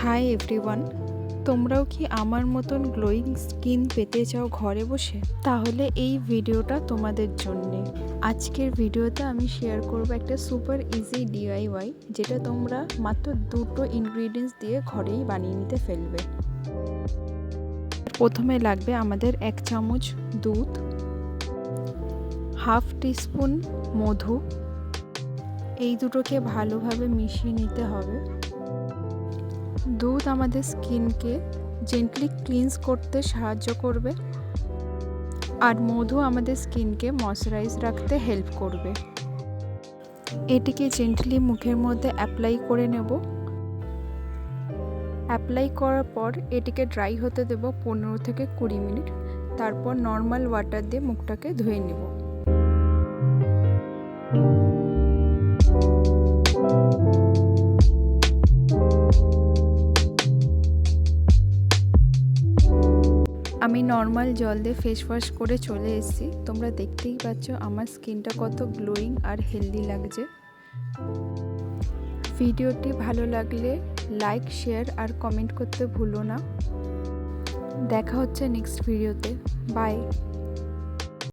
Hi everyone, তোমরাও কি আমার মতন গ্লোয়িং স্কিন পেতে চাও ঘরে বসে? তাহলে এই ভিডিওটা তোমাদের জন্যে। আজকের ভিডিওতে আমি শেয়ার করব একটা সুপার ইজি ডিআইওয়াই, যেটা তোমরা মাত্র দুটো ইনগ্রিডিয়েন্টস দিয়ে ঘরেই বানিয়ে নিতে ফেলবে। প্রথমে লাগবে আমাদের 1 চামচ দুধ, হাফ টিস্পুন মধু। এই দুটোকে ভালোভাবে মিশিয়ে নিতে হবে। দুধ আমাদের স্কিনকে জেন্টলি ক্লিনস করতে সাহায্য করবে, আর মধু আমাদের স্কিনকে ময়শ্চারাইজ রাখতে হেল্প করবে। এটিকে জেন্টলি মুখের মধ্যে অ্যাপ্লাই করে নেব। অ্যাপ্লাই করার পর এটিকে ড্রাই হতে দেব 15 থেকে 20 মিনিট। তারপর নর্মাল ওয়াটার দিয়ে মুখটাকে ধুয়ে নেব। আমি নর্মাল জল দিয়ে ফেস ওয়াশ করে চলে এসেছি। তোমরা দেখতেই পাচ্ছ আমার স্কিনটা কত গ্লোয়িং আর হেলদি লাগছে। ভিডিওটি ভালো লাগলে লাইক, শেয়ার আর কমেন্ট করতে ভুলো না। দেখা হচ্ছে নেক্সট ভিডিওতে। বাই।